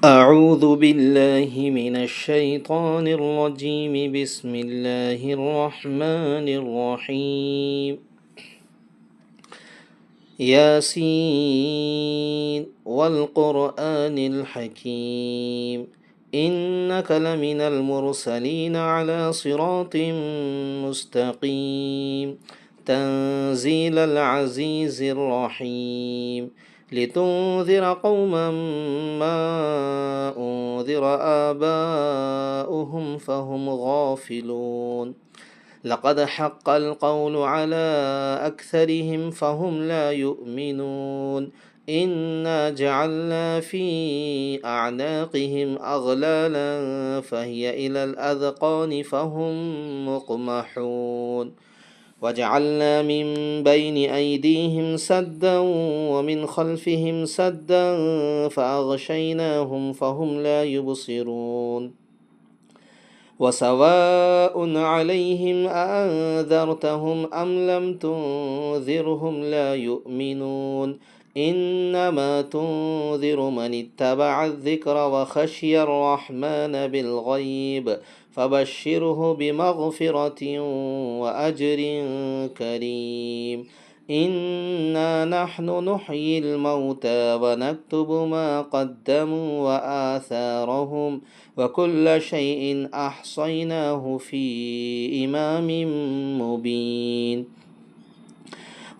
أعوذ بالله من الشيطان الرجيم. بسم الله الرحمن الرحيم. ياسين والقرآن الحكيم، إنك لمن المرسلين على صراط مستقيم، تنزيل العزيز الرحيم، لتنذر قوما ما أنذر آباؤهم فهم غافلون. لقد حق القول على أكثرهم فهم لا يؤمنون. إنا جعلنا في أعناقهم أغلالا فهي إلى الأذقان فهم مقمحون. وجعلنا من بين أيديهم سدا ومن خلفهم سدا فأغشيناهم فهم لا يبصرون. وسواء عليهم أأنذرتهم أم لم تنذرهم لا يؤمنون. إنما تنذر من اتبع الذكر وخشي الرحمن بالغيب، فبشره بمغفرة وأجر كريم. إنا نحن نحيي الموتى ونكتب ما قدموا وآثارهم، وكل شيء أحصيناه في إمام مبين.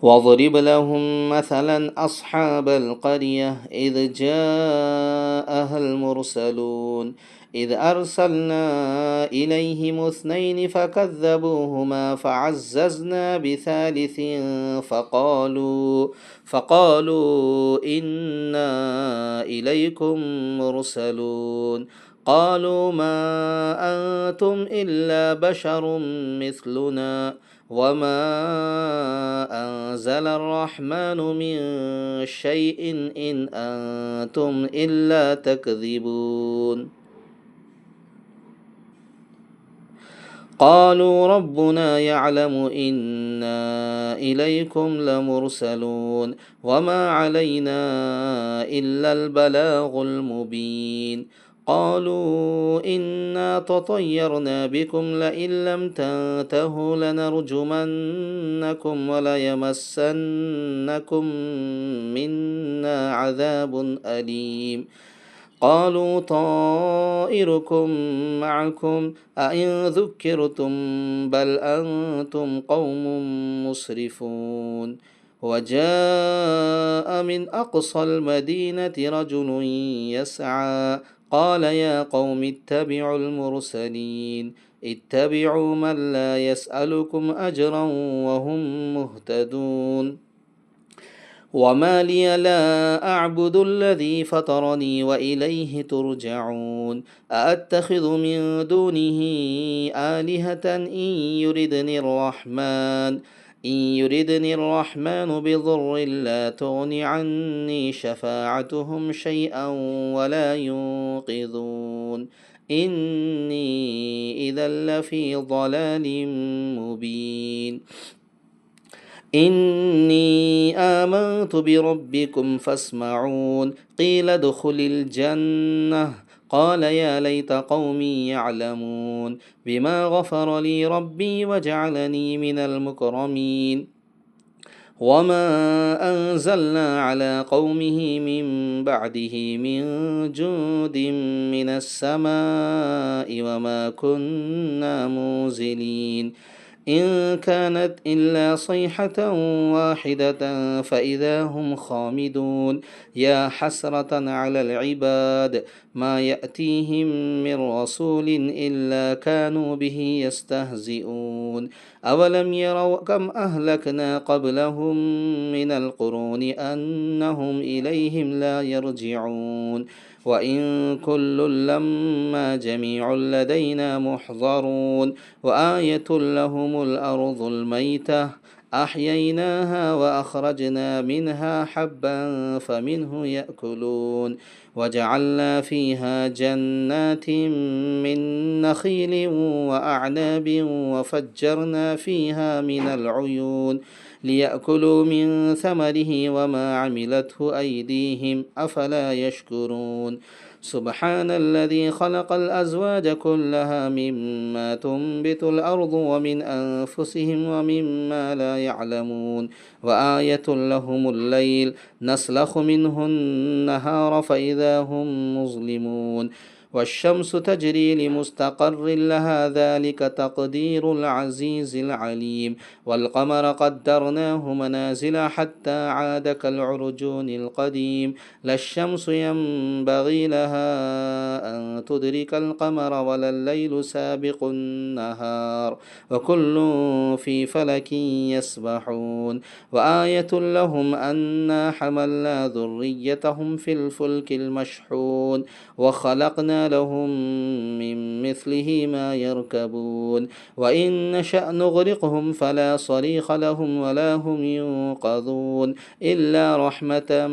واضرب لهم مثلا أصحاب القرية إذ جاءها المرسلون، إذ أرسلنا إليهم اثنين فكذبوهما فعززنا بثالث فقالوا إنا إليكم مرسلون. قالوا ما أنتم إلا بشر مثلنا وما أنزل الرحمن من شيء إن أنتم إلا تكذبون. قالوا ربنا يعلم إنا إليكم لمرسلون وما علينا إلا البلاغ المبين. قالوا إنا تطيرنا بكم لئن لم تنتهوا لنرجمنكم وليمسنكم منا عذاب أليم. قالوا طائركم معكم أئن ذكرتم بل أنتم قوم مسرفون. وجاء من أقصى المدينة رجل يسعى قال يا قوم اتبعوا المرسلين، اتبعوا من لا يسألكم أجرا وهم مهتدون. وما لي لا أعبد الذي فطرني وإليه ترجعون. أأتخذ من دونه آلهة إن يردني الرحمن بضر لا تغن عني شفاعتهم شيئا ولا ينقذون. إني إذا لفي ضلال مبين. إني آمنت بربكم فاسمعون. قيل ادخل الجنة قال يا ليت قومي يعلمون بما غفر لي ربي وجعلني من المكرمين. وما أنزلنا على قومه من بعده من جند من السماء وما كنا منزلين. إن كانت إلا صيحة واحدة فإذا هم خامدون. يا حسرة على العباد ما يأتيهم من رسول إلا كانوا به يستهزئون. أولم يروا كم أهلكنا قبلهم من القرون أنهم إليهم لا يرجعون. وإن كل لما جميع لدينا محضرون. وآية لهم الأرض الميتة أحييناها وأخرجنا منها حبا فمنه يأكلون. وجعلنا فيها جنات من نخيل وأعناب وفجرنا فيها من العيون ليأكلوا من ثمره وما عملته أيديهم أفلا يشكرون سبحان الذي خلق الأزواج كلها مما تنبت الأرض ومن أنفسهم ومما لا يعلمون وآية لهم الليل نسلخ منه النهار فإذا هم مظلمون والشمس تجري لمستقر لها ذلك تقدير العزيز العليم والقمر قدرناه منازل حتى عاد كالعرجون القديم لا الشمس ينبغي لها أن تدرك القمر ولا الليل سابق النهار وكل في فلك يسبحون وآية لهم أنا حملنا ذريتهم في الفلك المشحون وخلقنا لهم من مثله ما يركبون وإن نشأ نغرقهم فلا صريخ لهم ولا هم ينقذون إلا رحمة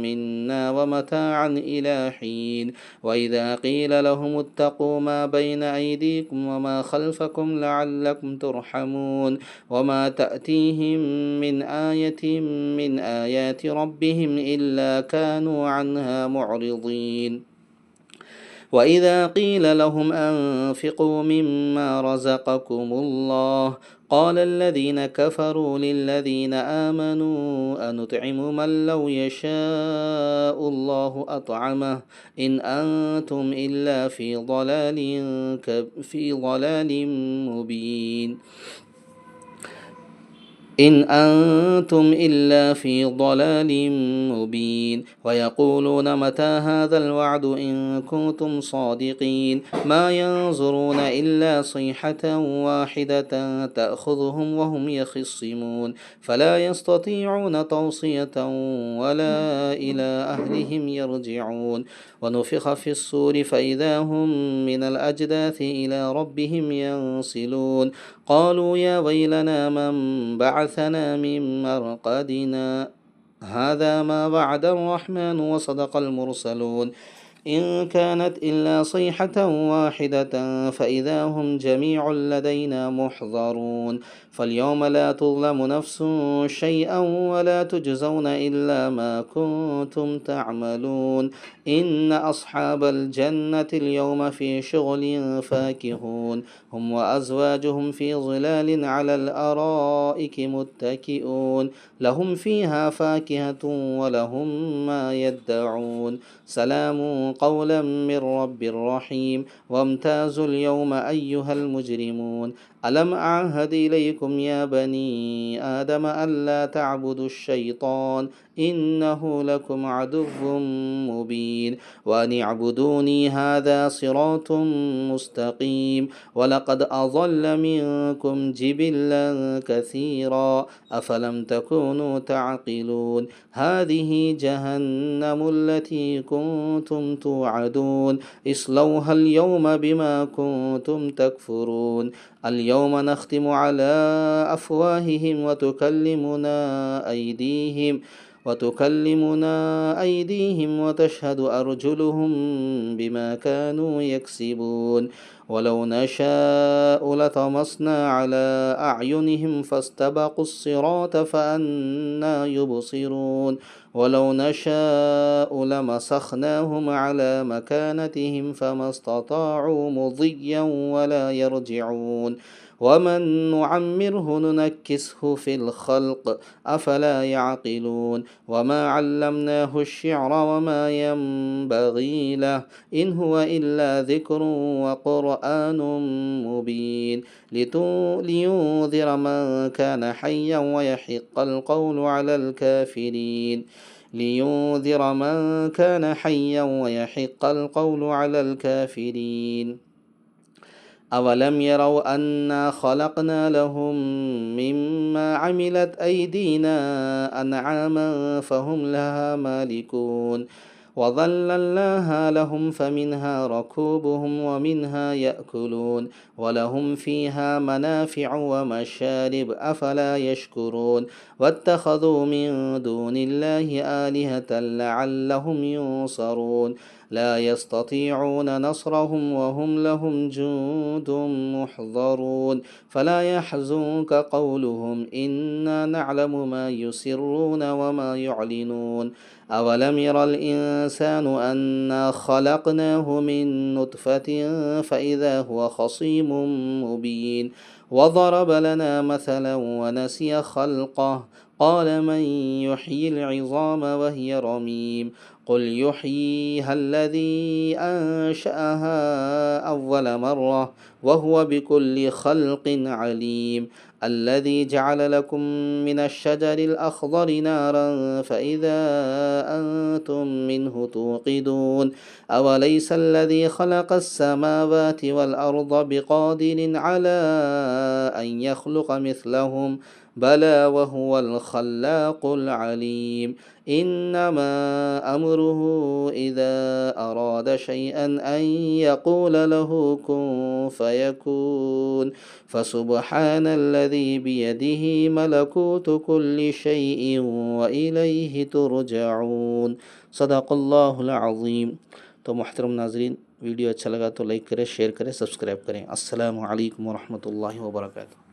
منا ومتاعا إلى حين وإذا قيل لهم اتقوا ما بين أيديكم وما خلفكم لعلكم ترحمون وما تأتيهم من آية من آيات ربهم إلا كانوا عنها معرضين وإذا قيل لهم أنفقوا مما رزقكم الله قال الذين كفروا للذين آمنوا أنطعم من لو يشاء الله أطعمه إن أنتم إلا في ضلال مبين إن أنتم إلا في ضلال مبين ويقولون متى هذا الوعد إن كنتم صادقين ما ينظرون إلا صيحة واحدة تأخذهم وهم يخصمون فلا يستطيعون توصية ولا إلى أهلهم يرجعون ونفخ في الصور فإذا هم من الأجداث إلى ربهم ينسلون قالوا يا ويلنا من بعثنا من مرقدنا هذا ما وعد الرحمن وصدق المرسلون إن كانت إلا صيحة واحدة فإذا هم جميع لدينا محضرون فاليوم لا تظلم نفس شيئا ولا تجزون إلا ما كنتم تعملون إن أصحاب الجنة اليوم في شغل فاكهون هم وأزواجهم في ظلال على الأرائك متكئون لهم فيها فاكهة ولهم ما يدعون سلام قولا من رب رحيم وامتازوا اليوم أيها المجرمون ألم أعهد إليكم يا بني آدم ألا تعبدوا الشيطان إنه لكم عدو مبين وأن اعبدوني هذا صراط مستقيم ولقد أضل منكم جبلا كثيرا أفلم تكونوا تعقلون هذه جهنم التي كنتم توعدون اصلوها اليوم بما كنتم تكفرون اليوم نختم على أفواههم وتكلمنا أيديهم وتشهد أرجلهم بما كانوا يكسبون ولو نشاء لطمسنا على أعينهم فاستبقوا الصراط فأنى يبصرون ولو نشاء لمسخناهم على مكانتهم فما استطاعوا مضيا ولا يرجعون ومن نعمره ننكسه في الخلق أفلا يعقلون وما علمناه الشعر وما ينبغي له إن هو إلا ذكر وقرآن مبين لينذر من كان حيا ويحق القول على الكافرين أولم يروا أنا خلقنا لهم مما عملت أيدينا أنعاما فهم لها مالكون وظللناها لهم فمنها ركوبهم ومنها يأكلون ولهم فيها منافع ومشارب أفلا يشكرون واتخذوا من دون الله آلهة لعلهم ينصرون لا يستطيعون نصرهم وهم لهم جند محضرون فلا يحزنك قولهم إنا نعلم ما يسرون وما يعلنون أولم ير الإنسان أنا خلقناه من نطفة فإذا هو خصيم مبين وضرب لنا مثلا ونسي خلقه قال من يحيي العظام وهي رميم قل يحييها الذي أنشأها أول مرة وهو بكل خلق عليم الذي جعل لكم من الشجر الأخضر نارا فإذا أنتم منه توقدون أوليس الذي خلق السماوات والأرض بقادر على أن يخلق مثلهم بلى وهو الخلاق العليم إنما أمره إذا أراد شيئا أن يقول له كن فيكون فسبحان الذي بيده ملكوت كل شيء وإليه ترجعون صدق الله العظيم। तो मोहतरम नाजरीन, वीडियो अच्छा लगा तो लाइक करें, शेयर करें, सब्सक्राइब करें। अस्सलामु अलैकुम वरहमतुल्लाहि वबरकातुहू।